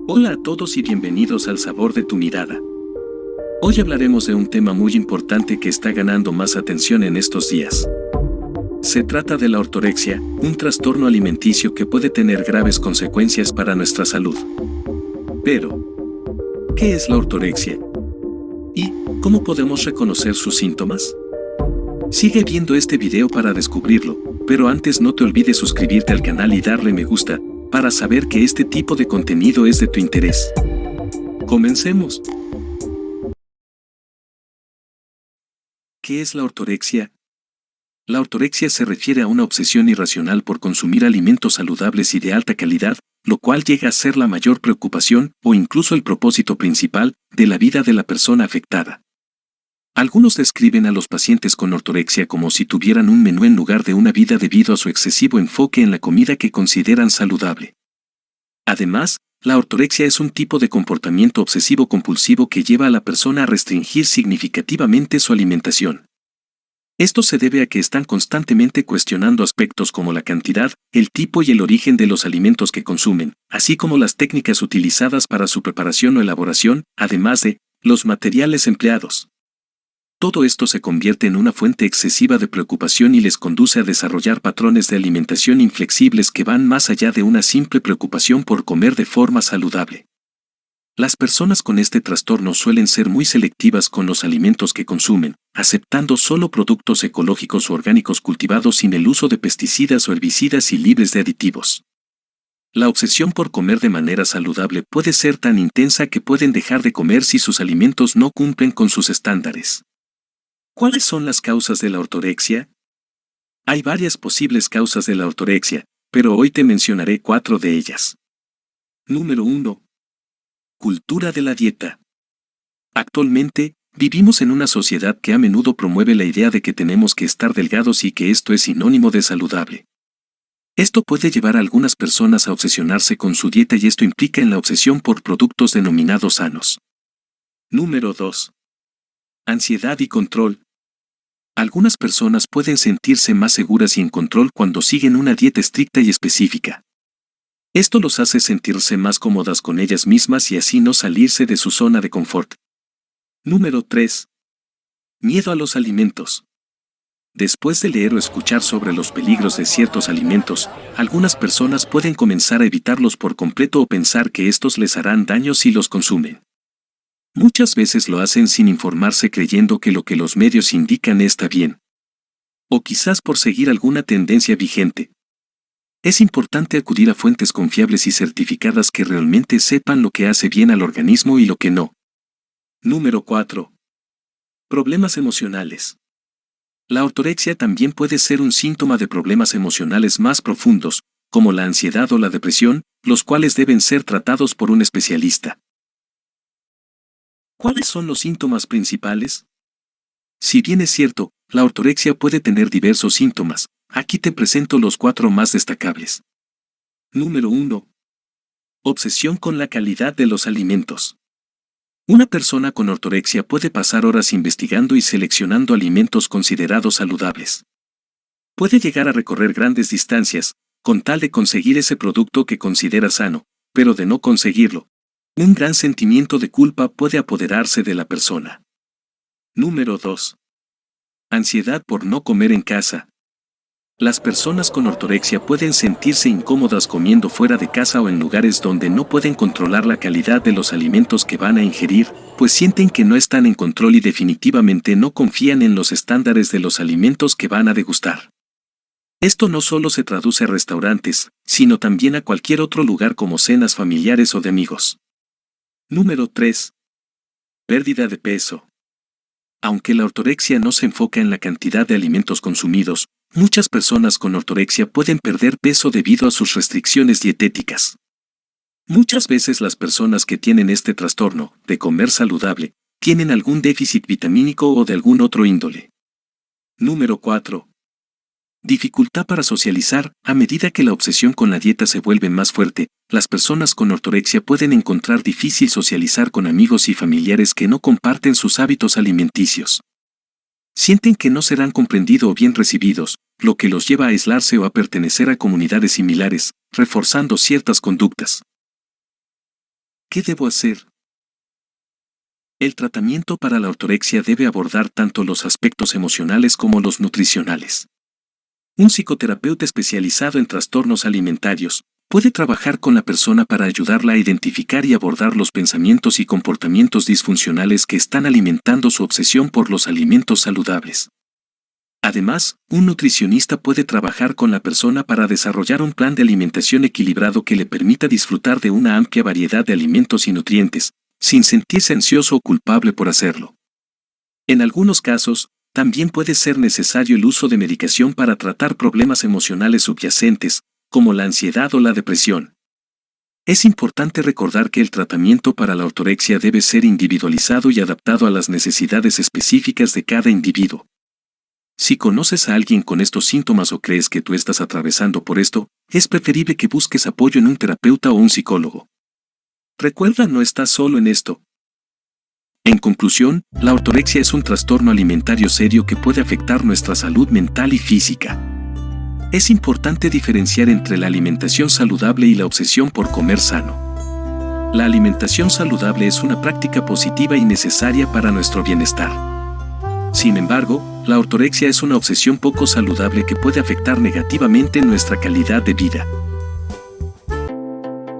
Hola a todos y bienvenidos al Sabor de tu Mirada. Hoy hablaremos de un tema muy importante que está ganando más atención en estos días. Se trata de la ortorexia, un trastorno alimenticio que puede tener graves consecuencias para nuestra salud. Pero, ¿qué es la ortorexia? ¿Y cómo podemos reconocer sus síntomas? Sigue viendo este video para descubrirlo, pero antes no te olvides suscribirte al canal y darle me gusta, para saber que este tipo de contenido es de tu interés. Comencemos. ¿Qué es la ortorexia? La ortorexia se refiere a una obsesión irracional por consumir alimentos saludables y de alta calidad, lo cual llega a ser la mayor preocupación o incluso el propósito principal de la vida de la persona afectada. Algunos describen a los pacientes con ortorexia como si tuvieran un menú en lugar de una vida debido a su excesivo enfoque en la comida que consideran saludable. Además, la ortorexia es un tipo de comportamiento obsesivo-compulsivo que lleva a la persona a restringir significativamente su alimentación. Esto se debe a que están constantemente cuestionando aspectos como la cantidad, el tipo y el origen de los alimentos que consumen, así como las técnicas utilizadas para su preparación o elaboración, además de los materiales empleados. Todo esto se convierte en una fuente excesiva de preocupación y les conduce a desarrollar patrones de alimentación inflexibles que van más allá de una simple preocupación por comer de forma saludable. Las personas con este trastorno suelen ser muy selectivas con los alimentos que consumen, aceptando solo productos ecológicos o orgánicos cultivados sin el uso de pesticidas o herbicidas y libres de aditivos. La obsesión por comer de manera saludable puede ser tan intensa que pueden dejar de comer si sus alimentos no cumplen con sus estándares. ¿Cuáles son las causas de la ortorexia? Hay varias posibles causas de la ortorexia, pero hoy te mencionaré 4 de ellas. Número 1. Cultura de la dieta. Actualmente, vivimos en una sociedad que a menudo promueve la idea de que tenemos que estar delgados y que esto es sinónimo de saludable. Esto puede llevar a algunas personas a obsesionarse con su dieta y esto implica en la obsesión por productos denominados sanos. Número 2. Ansiedad y control. Algunas personas pueden sentirse más seguras y en control cuando siguen una dieta estricta y específica. Esto los hace sentirse más cómodas con ellas mismas y así no salirse de su zona de confort. Número 3. Miedo a los alimentos. Después de leer o escuchar sobre los peligros de ciertos alimentos, algunas personas pueden comenzar a evitarlos por completo o pensar que estos les harán daño si los consumen. Muchas veces lo hacen sin informarse creyendo que lo que los medios indican está bien. O quizás por seguir alguna tendencia vigente. Es importante acudir a fuentes confiables y certificadas que realmente sepan lo que hace bien al organismo y lo que no. Número 4. Problemas emocionales. La ortorexia también puede ser un síntoma de problemas emocionales más profundos, como la ansiedad o la depresión, los cuales deben ser tratados por un especialista. ¿Cuáles son los síntomas principales? Si bien es cierto, la ortorexia puede tener diversos síntomas, aquí te presento los 4 más destacables. Número 1. Obsesión con la calidad de los alimentos. Una persona con ortorexia puede pasar horas investigando y seleccionando alimentos considerados saludables. Puede llegar a recorrer grandes distancias, con tal de conseguir ese producto que considera sano, pero de no conseguirlo, un gran sentimiento de culpa puede apoderarse de la persona. Número 2. Ansiedad por no comer en casa. Las personas con ortorexia pueden sentirse incómodas comiendo fuera de casa o en lugares donde no pueden controlar la calidad de los alimentos que van a ingerir, pues sienten que no están en control y definitivamente no confían en los estándares de los alimentos que van a degustar. Esto no solo se traduce a restaurantes, sino también a cualquier otro lugar como cenas familiares o de amigos. Número 3. Pérdida de peso. Aunque la ortorexia no se enfoca en la cantidad de alimentos consumidos, muchas personas con ortorexia pueden perder peso debido a sus restricciones dietéticas. Muchas veces las personas que tienen este trastorno, de comer saludable, tienen algún déficit vitamínico o de algún otro índole. Número 4. Dificultad para socializar. A medida que la obsesión con la dieta se vuelve más fuerte, las personas con ortorexia pueden encontrar difícil socializar con amigos y familiares que no comparten sus hábitos alimenticios. Sienten que no serán comprendidos o bien recibidos, lo que los lleva a aislarse o a pertenecer a comunidades similares, reforzando ciertas conductas. ¿Qué debo hacer? El tratamiento para la ortorexia debe abordar tanto los aspectos emocionales como los nutricionales. Un psicoterapeuta especializado en trastornos alimentarios puede trabajar con la persona para ayudarla a identificar y abordar los pensamientos y comportamientos disfuncionales que están alimentando su obsesión por los alimentos saludables. Además, un nutricionista puede trabajar con la persona para desarrollar un plan de alimentación equilibrado que le permita disfrutar de una amplia variedad de alimentos y nutrientes, sin sentirse ansioso o culpable por hacerlo. En algunos casos, también puede ser necesario el uso de medicación para tratar problemas emocionales subyacentes, como la ansiedad o la depresión. Es importante recordar que el tratamiento para la ortorexia debe ser individualizado y adaptado a las necesidades específicas de cada individuo. Si conoces a alguien con estos síntomas o crees que tú estás atravesando por esto, es preferible que busques apoyo en un terapeuta o un psicólogo. Recuerda, no estás solo en esto. En conclusión, la ortorexia es un trastorno alimentario serio que puede afectar nuestra salud mental y física. Es importante diferenciar entre la alimentación saludable y la obsesión por comer sano. La alimentación saludable es una práctica positiva y necesaria para nuestro bienestar. Sin embargo, la ortorexia es una obsesión poco saludable que puede afectar negativamente nuestra calidad de vida.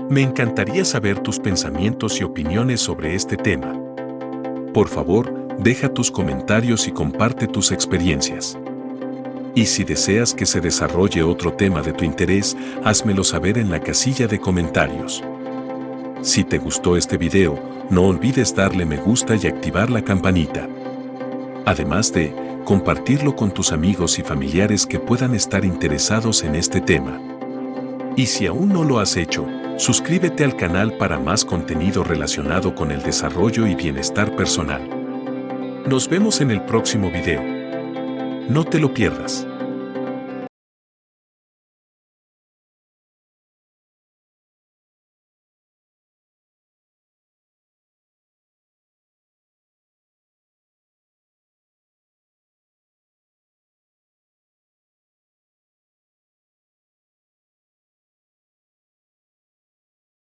Me encantaría saber tus pensamientos y opiniones sobre este tema. Por favor, deja tus comentarios y comparte tus experiencias. Y si deseas que se desarrolle otro tema de tu interés, házmelo saber en la casilla de comentarios. Si te gustó este video, no olvides darle me gusta y activar la campanita. Además de compartirlo con tus amigos y familiares que puedan estar interesados en este tema. Y si aún no lo has hecho, suscríbete al canal para más contenido relacionado con el desarrollo y bienestar personal. Nos vemos en el próximo video. No te lo pierdas.